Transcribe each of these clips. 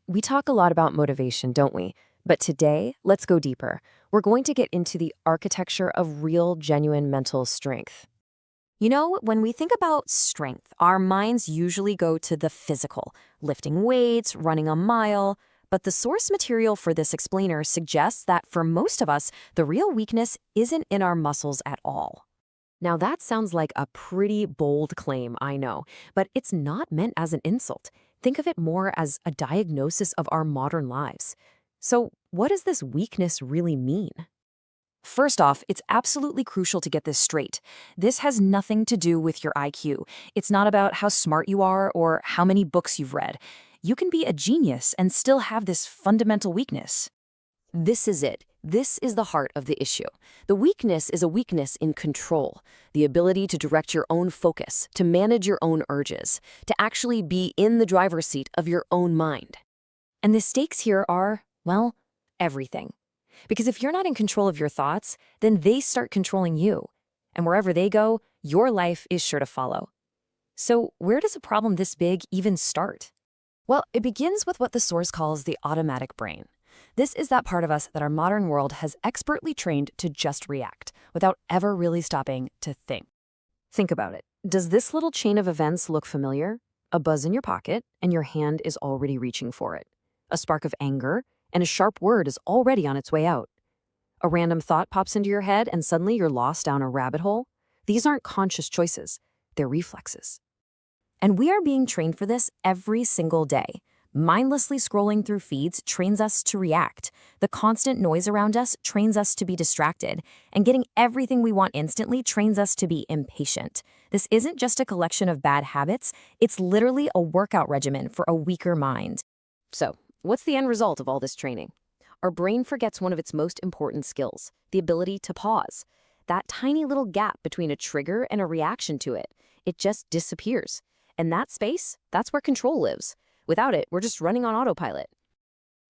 We talk a lot about motivation, don't we? But today, let's go deeper. We're going to get into the architecture of real, genuine mental strength. When we think about strength, our minds usually go to the physical, lifting weights, running a mile. But the source material for this explainer suggests that for most of us, the real weakness isn't in our muscles at all. Now, that sounds like a pretty bold claim, I know, but it's not meant as an insult. Think of it more as a diagnosis of our modern lives. So, what does this weakness really mean? First off, it's absolutely crucial to get this straight. This has nothing to do with your IQ. It's not about how smart you are or how many books you've read. You can be a genius and still have this fundamental weakness. This is it. This is the heart of the issue. The weakness is a weakness in control, the ability to direct your own focus, to manage your own urges, to actually be in the driver's seat of your own mind. And the stakes here are, well, everything. Because if you're not in control of your thoughts, then they start controlling you. And wherever they go, your life is sure to follow. So where does a problem this big even start? Well, it begins with what the source calls the automatic brain. This is that part of us that our modern world has expertly trained to just react, without ever really stopping to think. Think about it. Does this little chain of events look familiar? A buzz in your pocket, and your hand is already reaching for it. A spark of anger, and a sharp word is already on its way out. A random thought pops into your head, and suddenly you're lost down a rabbit hole. These aren't conscious choices. They're reflexes. And we are being trained for this every single day. Mindlessly scrolling through feeds trains us to react. The constant noise around us trains us to be distracted. And getting everything we want instantly trains us to be impatient. This isn't just a collection of bad habits. It's literally a workout regimen for a weaker mind. So, what's the end result of all this training? Our brain forgets one of its most important skills, the ability to pause. That tiny little gap between a trigger and a reaction to it, it just disappears. And that space, that's where control lives. Without it, we're just running on autopilot.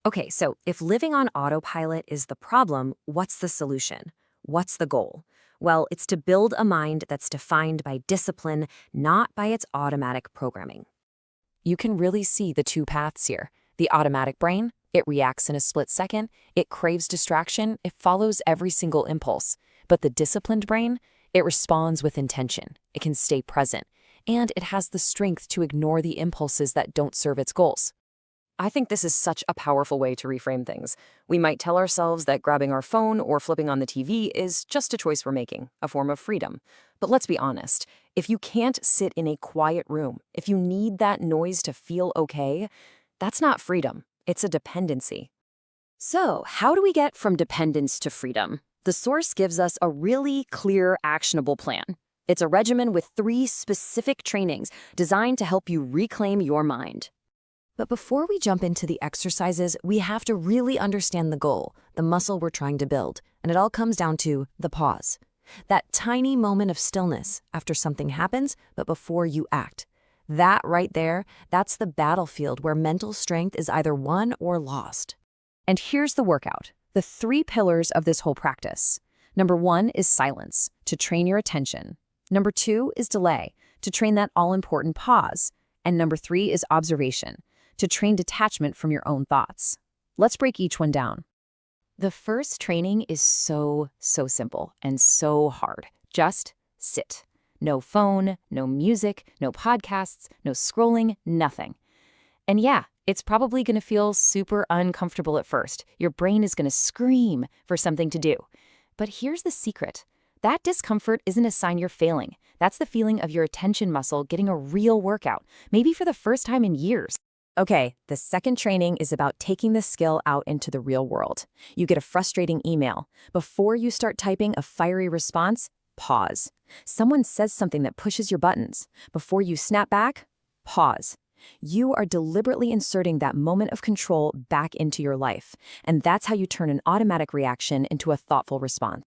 Okay, so if living on autopilot is the problem, what's the solution? What's the goal? Well, it's to build a mind that's defined by discipline, not by its automatic programming. You can really see the two paths here. The automatic brain, it reacts in a split second, it craves distraction, it follows every single impulse. But the disciplined brain, it responds with intention, it can stay present, and it has the strength to ignore the impulses that don't serve its goals. I think this is such a powerful way to reframe things. We might tell ourselves that grabbing our phone or flipping on the TV is just a choice we're making, a form of freedom. But let's be honest, if you can't sit in a quiet room, if you need that noise to feel okay, that's not freedom, it's a dependency. So, how do we get from dependence to freedom? The source gives us a really clear, actionable plan. It's a regimen with 3 specific trainings designed to help you reclaim your mind. But before we jump into the exercises, we have to really understand the goal, the muscle we're trying to build, and it all comes down to the pause. That tiny moment of stillness after something happens, but before you act. That right there, that's the battlefield where mental strength is either won or lost. And here's the workout, the 3 pillars of this whole practice. Number 1 is silence, to train your attention. Number 2 is delay, to train that all-important pause. And number 3 is observation, to train detachment from your own thoughts. Let's break each one down. The first training is so simple and so hard. Just sit. No phone, no music, no podcasts, no scrolling, nothing. And yeah, it's probably going to feel super uncomfortable at first. Your brain is going to scream for something to do. But here's the secret. That discomfort isn't a sign you're failing. That's the feeling of your attention muscle getting a real workout, maybe for the first time in years. Okay, the second training is about taking the skill out into the real world. You get a frustrating email. Before you start typing a fiery response, pause. Someone says something that pushes your buttons. Before you snap back, pause. You are deliberately inserting that moment of control back into your life, and that's how you turn an automatic reaction into a thoughtful response.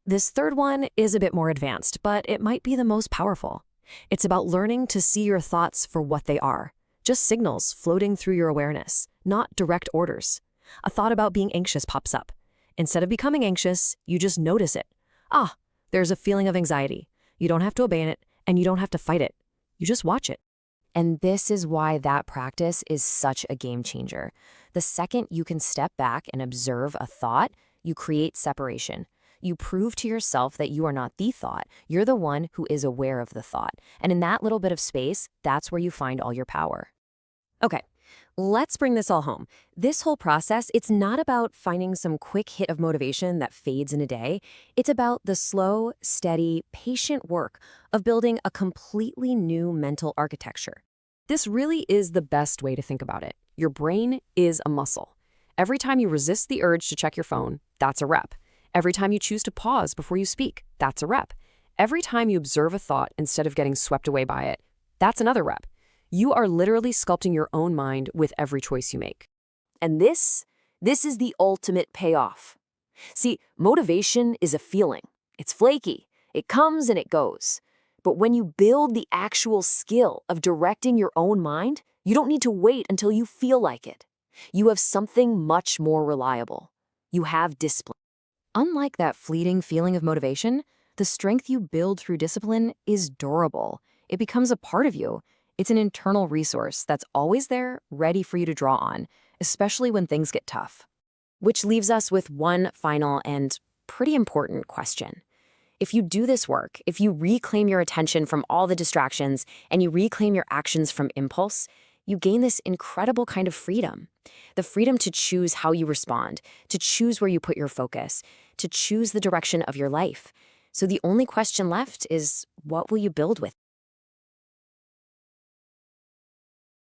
This third one is a bit more advanced, but it might be the most powerful. It's about learning to see your thoughts for what they are. Just signals floating through your awareness, not direct orders. A thought about being anxious pops up. Instead of becoming anxious, you just notice it. Ah, there's a feeling of anxiety. You don't have to obey it, and you don't have to fight it. You just watch it. And this is why that practice is such a game changer. The second you can step back and observe a thought, you create separation. You prove to yourself that you are not the thought. You're the one who is aware of the thought. And in that little bit of space, that's where you find all your power. Okay, let's bring this all home. This whole process, it's not about finding some quick hit of motivation that fades in a day. It's about the slow, steady, patient work of building a completely new mental architecture. This really is the best way to think about it. Your brain is a muscle. Every time you resist the urge to check your phone, that's a rep. Every time you choose to pause before you speak, that's a rep. Every time you observe a thought instead of getting swept away by it, that's another rep. You are literally sculpting your own mind with every choice you make. And this is the ultimate payoff. See, motivation is a feeling. It's flaky. It comes and it goes. But when you build the actual skill of directing your own mind, you don't need to wait until you feel like it. You have something much more reliable. You have discipline. Unlike that fleeting feeling of motivation, the strength you build through discipline is durable. It becomes a part of you. It's an internal resource that's always there, ready for you to draw on, especially when things get tough. Which leaves us with one final and pretty important question. If you do this work, if you reclaim your attention from all the distractions and you reclaim your actions from impulse, you gain this incredible kind of freedom. The freedom to choose how you respond, to choose where you put your focus, to choose the direction of your life. So the only question left is, what will you build with?